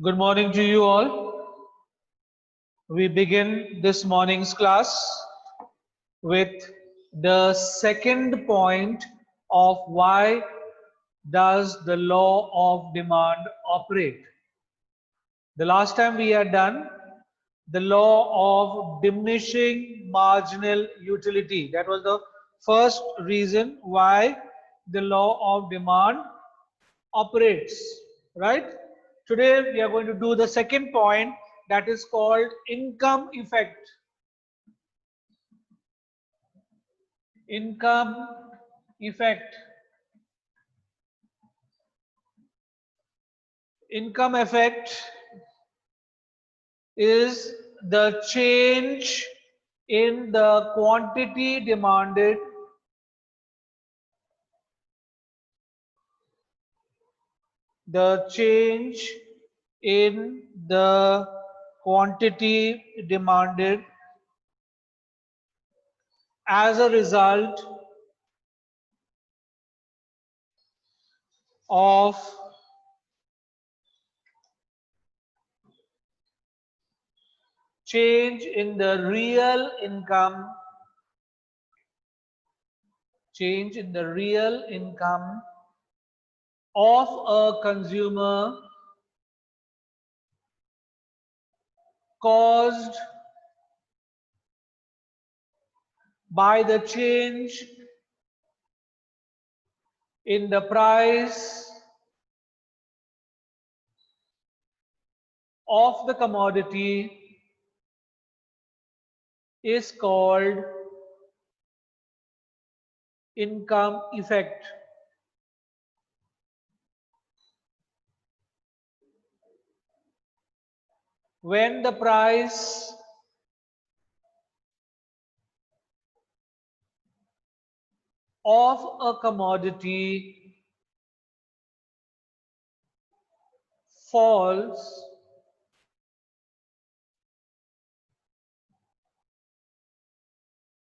Good morning to you all. We begin this morning's class with the second point of why does the law of demand operate. The last time we had done the law of diminishing marginal utility. That was the first reason why the law of demand operates, right? Today we are going to do the second point, that is called income effect. Income effect. Income effect is the change in the quantity demanded in the quantity demanded as a result of change in the real income of a consumer caused by the change in the price of the commodity is called income effect. When the price of a commodity falls,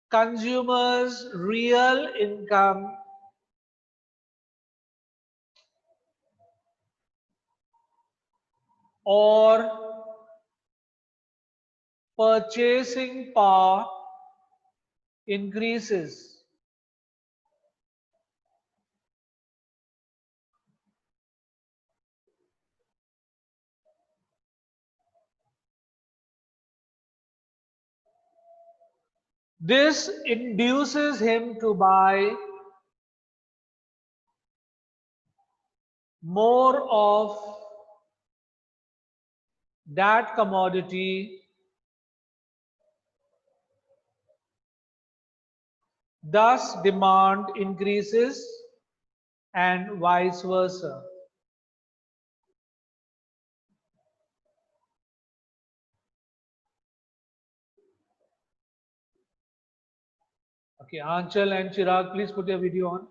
consumers' real income or purchasing power increases. This induces him to buy more of that commodity, thus demand increases and vice versa. Okay, Anchal and Chirag, please put your video on.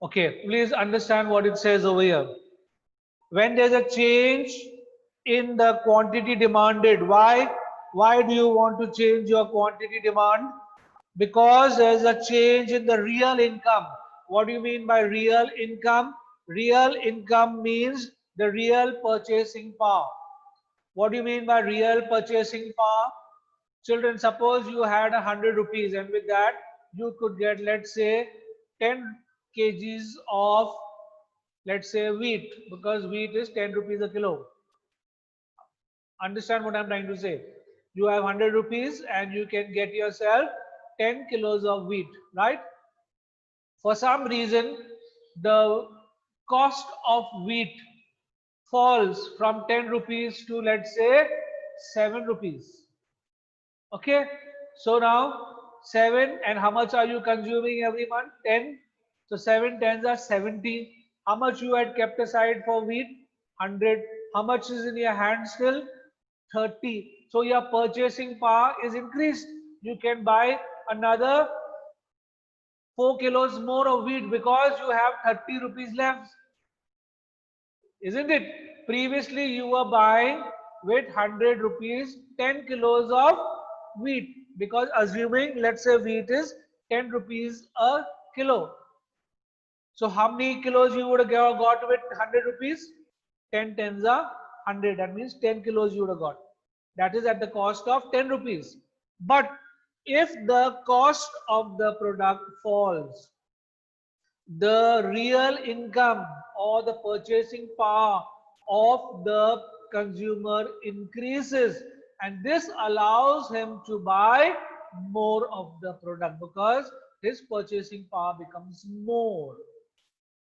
Okay, please understand what it says over here. When there's a change in the quantity demanded, why do you want to change your quantity demand? Because there's a change in the real income. What do you mean by real income? Real income means the real purchasing power. What do you mean by real purchasing power? Children, suppose you had 100 rupees and with that you could get, let's say, 10 kgs of, let's say, wheat, because wheat is 10 rupees a kilo. Understand what I'm trying to say? You have 100 rupees and you can get yourself 10 kilos of wheat, right? For some reason, the cost of wheat falls from 10 rupees to, let's say, 7 rupees. Okay, so now 7, and how much are you consuming every month? 10. So 7 tens are 70. How much you had kept aside for wheat? 100. How much is in your hand still? 30. So your purchasing power is increased. You can buy another 4 kilos more of wheat because you have 30 rupees left. Isn't it? Previously you were buying with 100 rupees 10 kilos of wheat. because assuming, let's say wheat is 10 rupees a kilo. So how many kilos you would have got with 100 rupees? 10 tens are 100. That means 10 kilos you would have got. That is at the cost of 10 rupees. But if the cost of the product falls, the real income or the purchasing power of the consumer increases, and this allows him to buy more of the product because his purchasing power becomes more.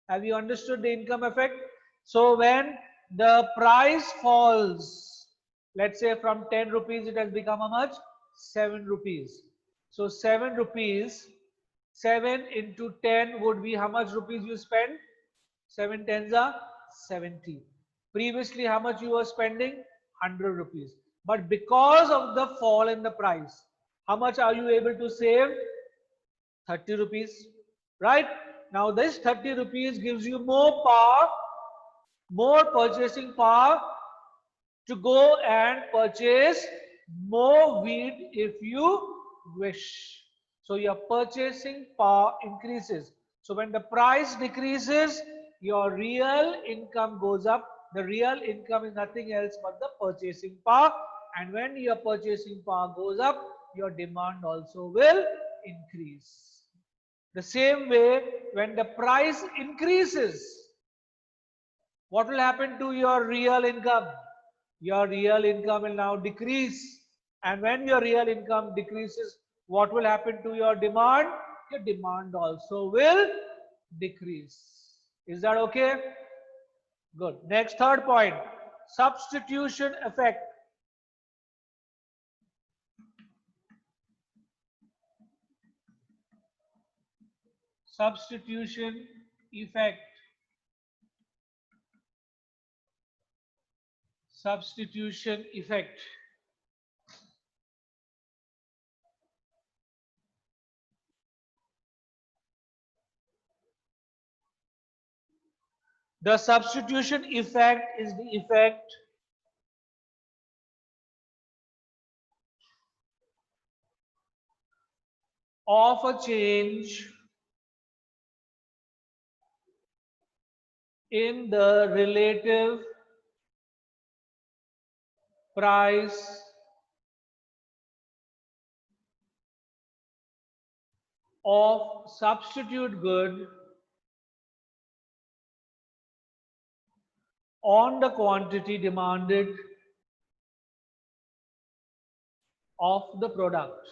Have you understood the income effect? So when the price falls, let's say from 10 rupees it has become how much? 7 rupees. So 7 rupees, 7 into 10 would be how much rupees you spend? 7 tens are 70. Previously how much you were spending? 100 rupees. But because of the fall in the price, how much are you able to save? 30 rupees, right? Now this 30 rupees gives you more power, more purchasing power to go and purchase more wheat if you wish. So your purchasing power increases. So when the price decreases, your real income goes up. The real income is nothing else but the purchasing power. And when your purchasing power goes up, your demand also will increase. The same way, when the price increases, what will happen to your real income? Your real income will now decrease. And when your real income decreases, what will happen to your demand? Your demand also will decrease. Is that okay? Good. Next, third point, substitution effect. Substitution effect. Substitution effect. The substitution effect is the effect of a change in the relative price of substitute good on the quantity demanded of the product.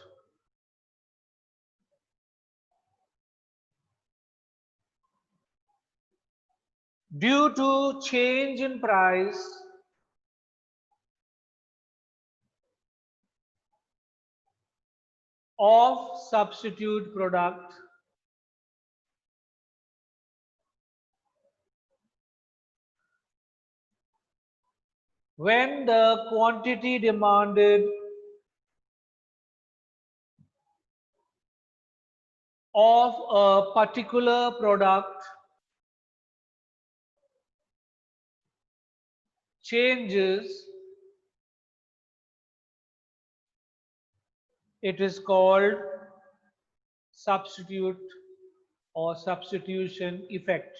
Due to change in price of substitute product, when the quantity demanded of a particular product changes, it is called substitute or substitution effect.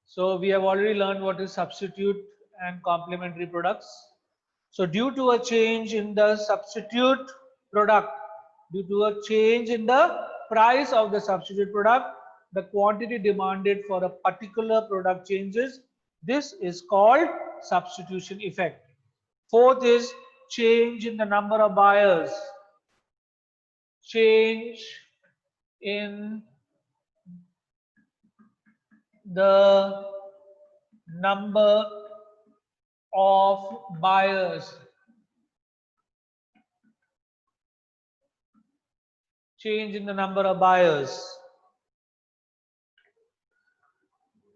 So we have already learned what is substitute and complementary products. So due to a change in the substitute product, due to a change in the price of the substitute product, the quantity demanded for a particular product changes. This is called substitution effect. Fourth is change in the number of buyers. Change in the number of buyers. Change in the number of buyers.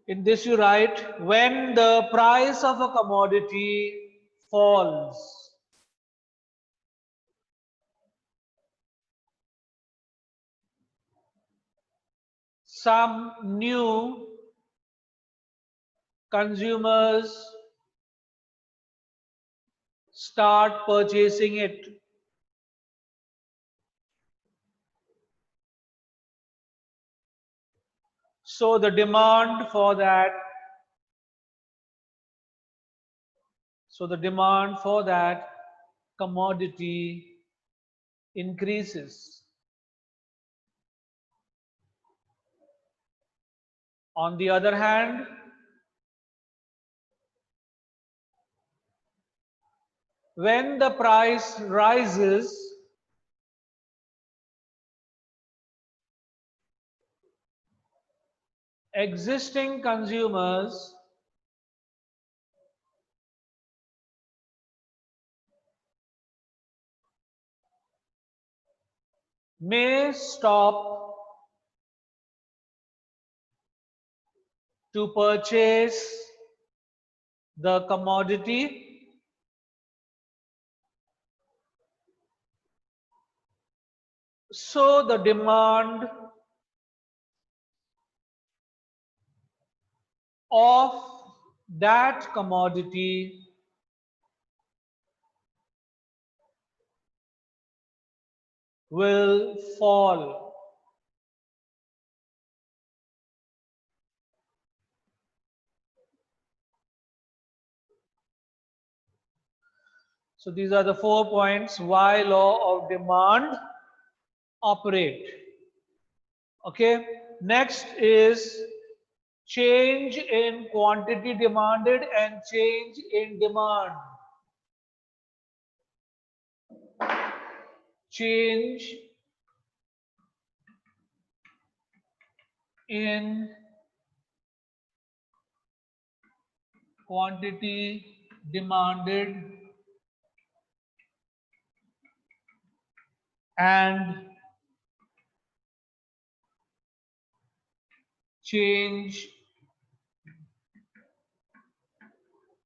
In this you write, when the price of a commodity falls, some new consumers start purchasing it. So the demand for that, commodity increases. On the other hand, when the price rises, existing consumers may stop to purchase the commodity, so the demand of that commodity will fall. So these are the 4 points why law of demand operate. Okay, next is change in quantity demanded and change in demand. Change in quantity demanded and change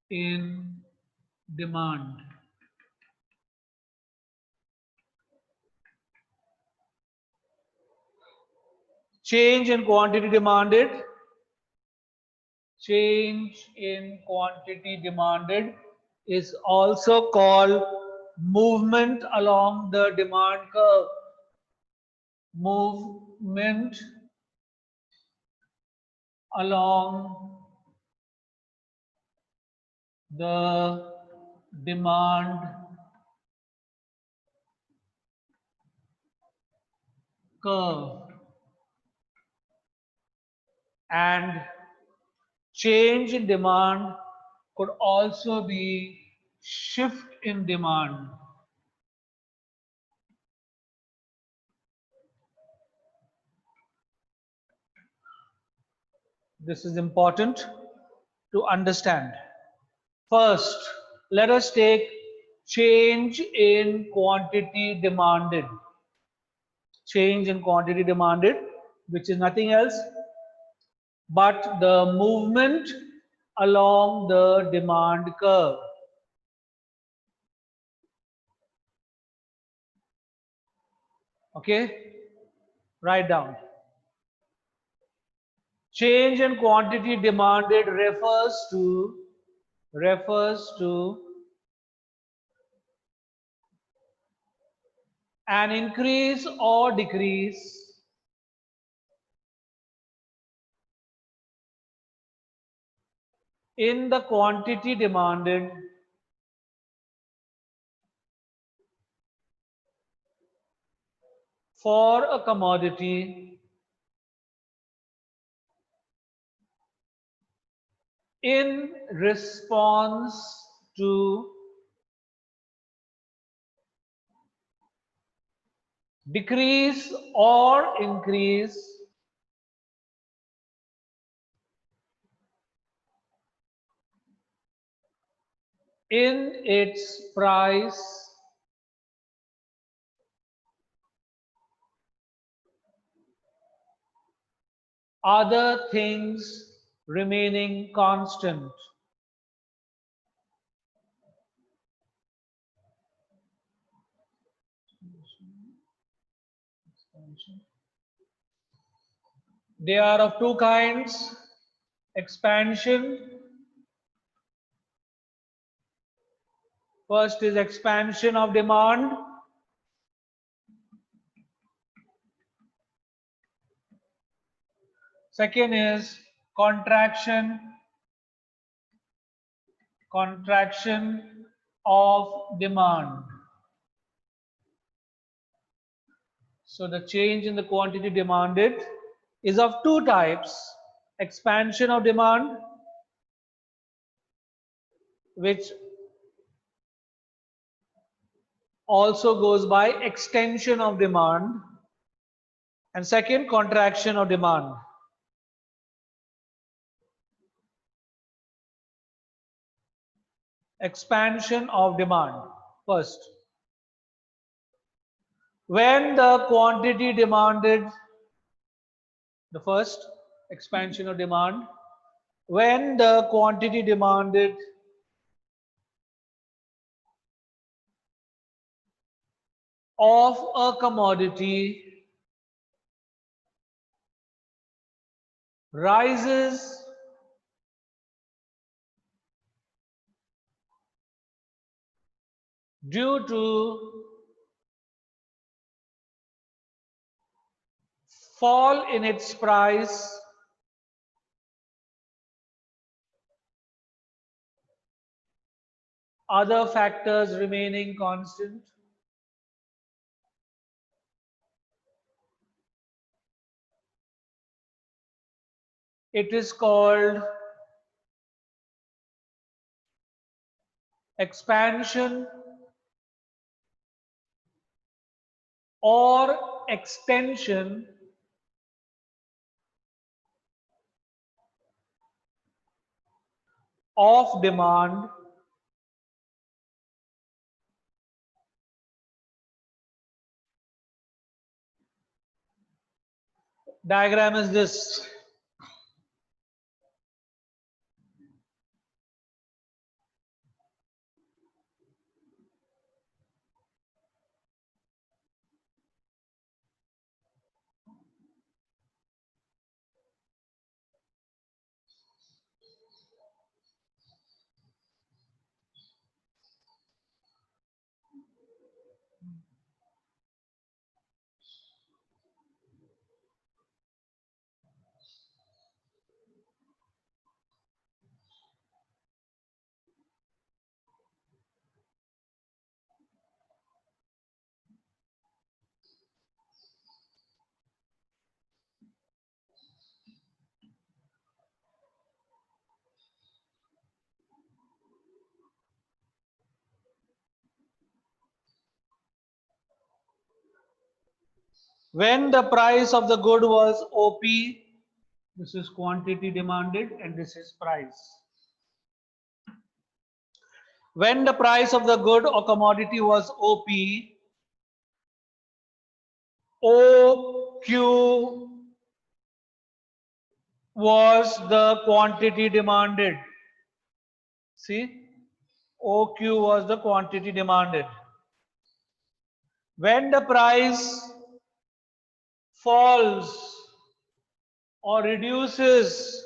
in demand. Change in quantity demanded. Change in quantity demanded is also called movement along the demand curve. Movement along the demand curve. And change in demand could also be shift in demand. This is important to understand. First, let us take change in quantity demanded. Change in quantity demanded, which is nothing else but the movement along the demand curve. Okay, write down. Change in quantity demanded refers to an increase or decrease in the quantity demanded for a commodity in response to decrease or increase in its price other things remaining constant. They are of two kinds: expansion First is expansion of demand. Second is contraction of demand. So the change in the quantity demanded is of two types: expansion of demand, which also goes by extension of demand, and second, contraction of demand. Expansion of demand first. When the quantity demanded, the first expansion of demand, when the quantity demanded of a commodity rises due to fall in its price, other factors remaining constant, it is called expansion or extension of demand diagram is this. When the price of the good was OP, this is quantity demanded and this is price. When the price of the good or commodity was OP, OQ was the quantity demanded. See, OQ was the quantity demanded. When the price falls or reduces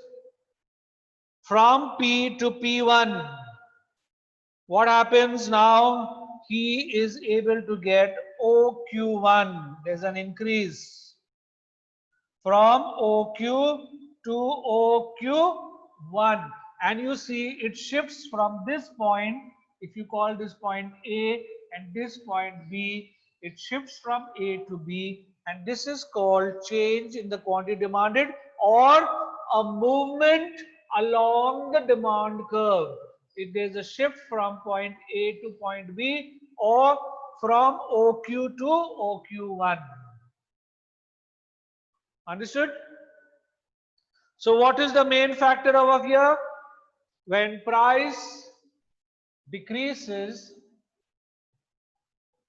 from P to P1, what happens now? He is able to get OQ1. There's an increase from OQ to OQ1. And you see it shifts from this point, if you call this point A and this point B, it shifts from A to B, and this is called change in the quantity demanded or a movement along the demand curve. If there's a shift from point A to point B or from OQ to OQ1. Understood? So what is the main factor over here? When price decreases,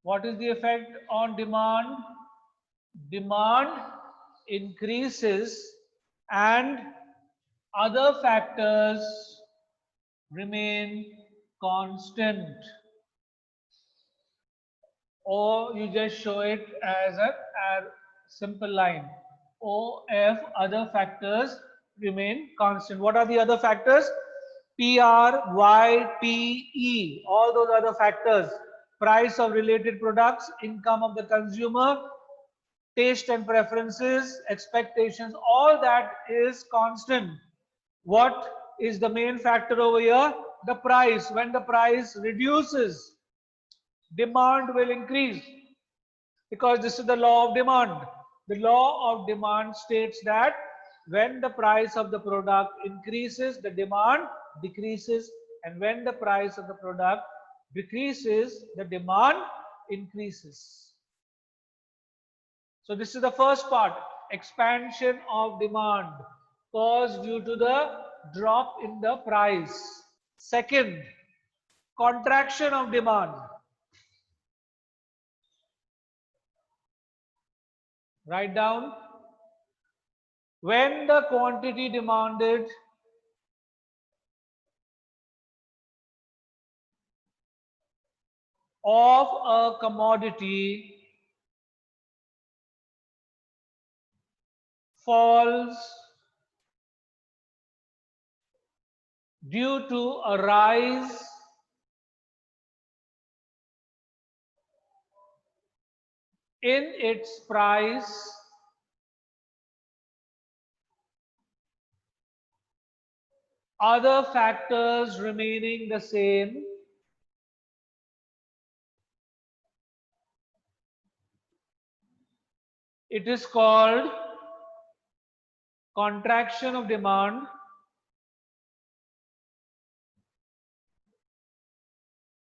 what is the effect on demand? Demand increases and other factors remain constant. Or you just show it as a simple line. OF, other factors remain constant. What are the other factors? PR, Y, P, E, all those are the factors. Price of related products, income of the consumer, taste and preferences, expectations, all that is constant. What is the main factor over here? The price. When the price reduces, demand will increase, because this is the law of demand. The law of demand states that when the price of the product increases, the demand decreases, and when the price of the product decreases, the demand increases. So this is the first part, expansion of demand caused due to the drop in the price. Second, contraction of demand. Write down, when the quantity demanded of a commodity falls due to a rise in its price, other factors remaining the same, it is called contraction of demand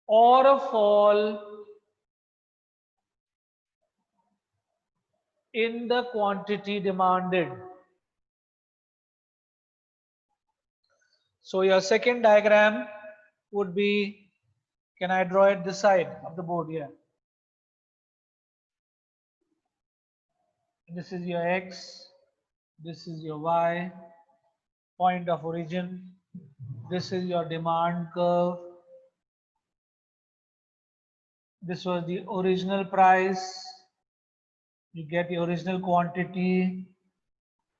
or a fall in the quantity demanded. So your second diagram would be, can I draw it this side of the board here? This is your X, this is your Y, point of origin, this is your demand curve, this was the original price, you get the original quantity,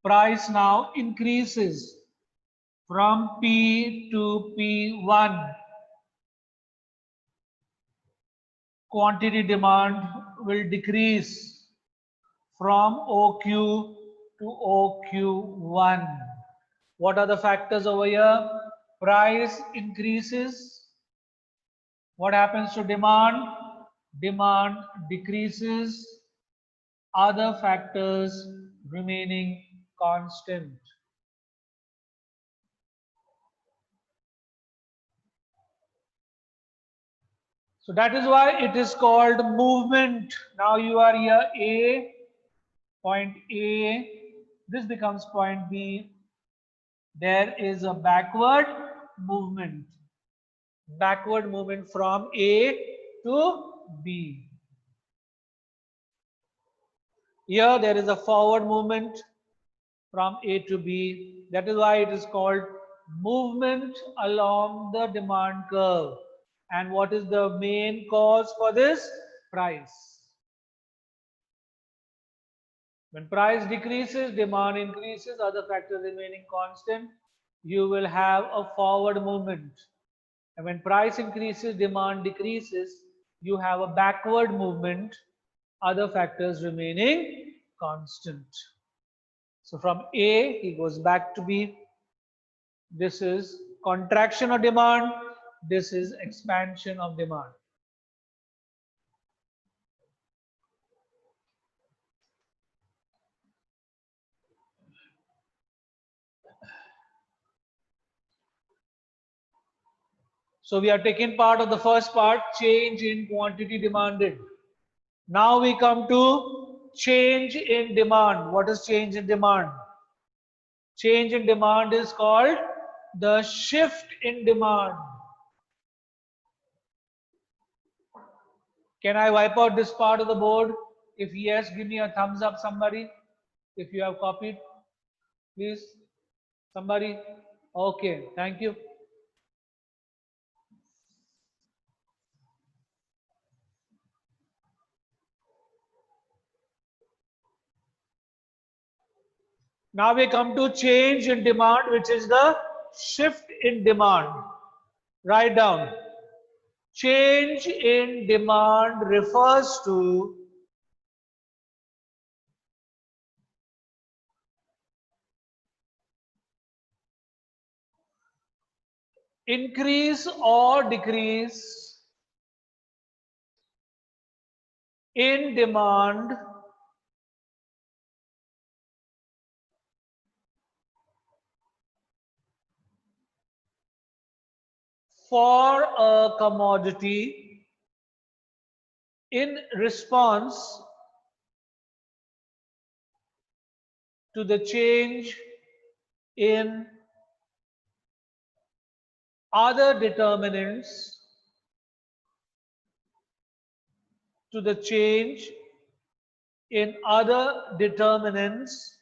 price now increases from P to P1, quantity demand will decrease from OQ to OQ1. What are the factors over here? Price increases. What happens to demand? Demand decreases. Other factors remaining constant. So that is why it is called movement. Now you are here A, point A, this becomes point B. There is a backward movement from A to B. Here there is a forward movement from A to B. That is why it is called movement along the demand curve. And what is the main cause for this? Price. When price decreases, demand increases, other factors remaining constant, you will have a forward movement. And when price increases, demand decreases, you have a backward movement, other factors remaining constant. So from A, he goes back to B. This is contraction of demand. This is expansion of demand. So we are taking part of the first part, change in quantity demanded. Now we come to change in demand. What is change in demand? Change in demand is called the shift in demand. Can I wipe out this part of the board? If yes, give me a thumbs up, somebody. If you have copied, please. Somebody? Okay, thank you. Now we come to change in demand, which is the shift in demand. Write down. Change in demand refers to increase or decrease in demand for a commodity in response to the change in other determinants, to the change in other determinants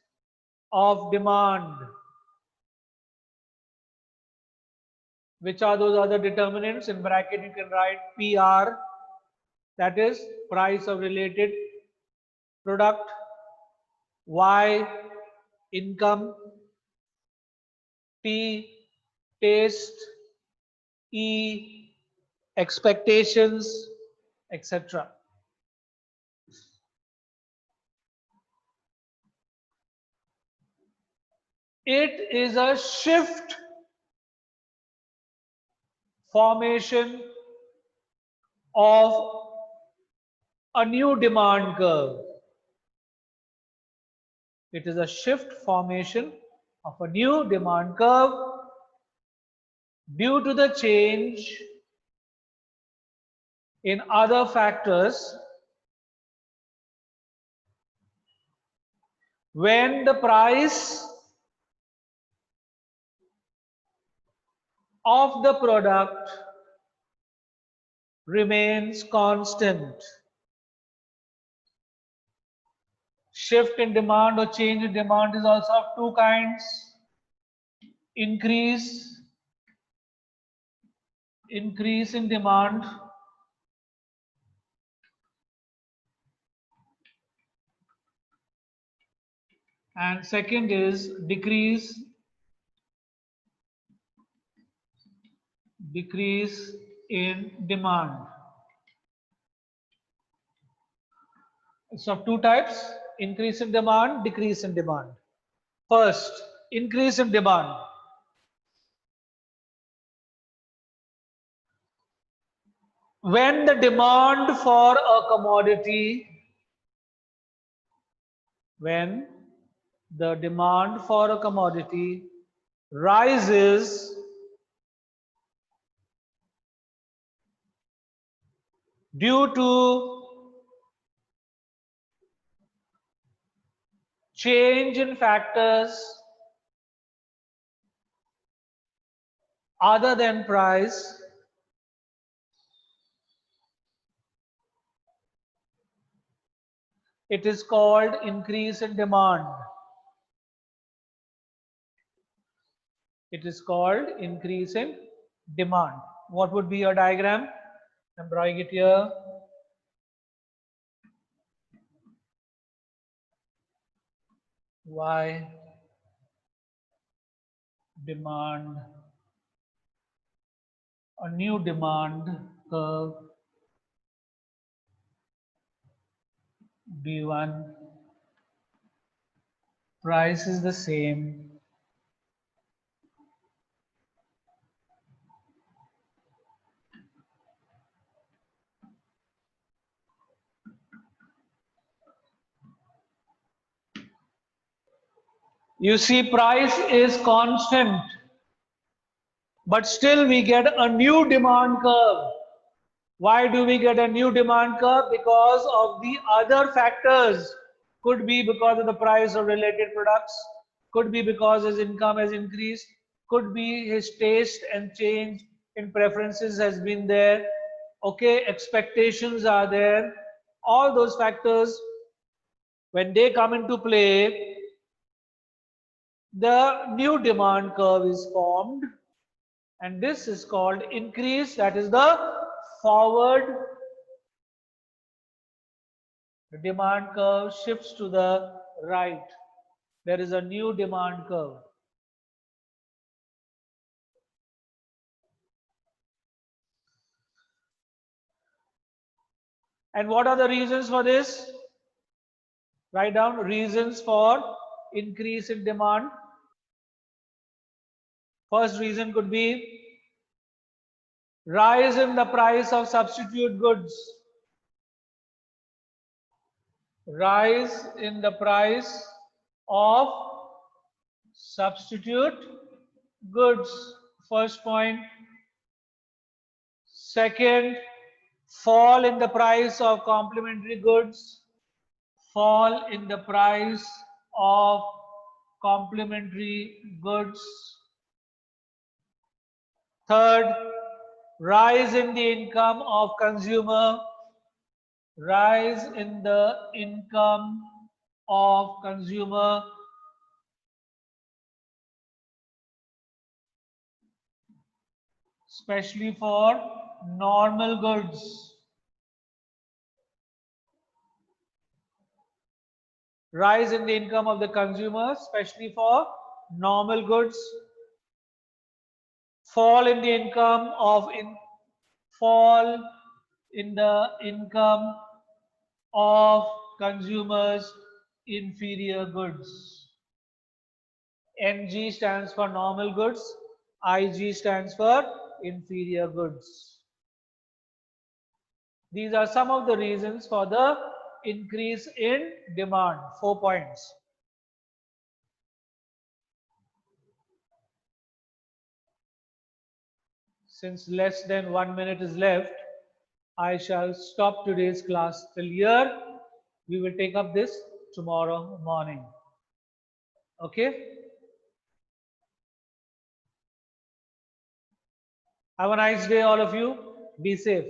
of demand. Which are those other determinants? In bracket you can write PR, that is price of related product, Y, income, T, taste, E, expectations, etc. It is a shift formation of a new demand curve. It is a shift formation of a new demand curve due to the change in other factors when the price of the product remains constant. Shift in demand or change in demand is also of two kinds. Increase in demand and second is decrease in demand. It's of two types: increase in demand, decrease in demand. First, increase in demand. When the demand for a commodity, rises due to change in factors other than price, it is called increase in demand. It is called increase in demand. What would be your diagram? I'm drawing it here. Y, demand, a new demand curve, B1, price is the same, you see price is constant, but still we get a new demand curve. Why do we get a new demand curve? Because of the other factors. Could be because of the price of related products, could be because his income has increased, could be his taste and change in preferences has been there. Okay, expectations are there. All those factors, when they come into play, the new demand curve is formed, and this is called increase. That is the forward. The demand curve shifts to the right. There is a new demand curve. And what are the reasons for this? Write down reasons for increase in demand. First reason could be rise in the price of substitute goods. Rise in the price of substitute goods. First point. Second, fall in the price of complementary goods. Fall in the price of complementary goods. Third, rise in the income of consumer. Rise in the income of consumer. Especially for normal goods. Rise in the income of the consumer, especially for normal goods. Fall in the income of fall in the income of consumers inferior goods. NG stands for normal goods, IG stands for inferior goods. These are some of the reasons for the increase in demand. 4 points. Since less than 1 minute is left, I shall stop today's class till here. We will take up this tomorrow morning. Okay? Have a nice day, all of you. Be safe.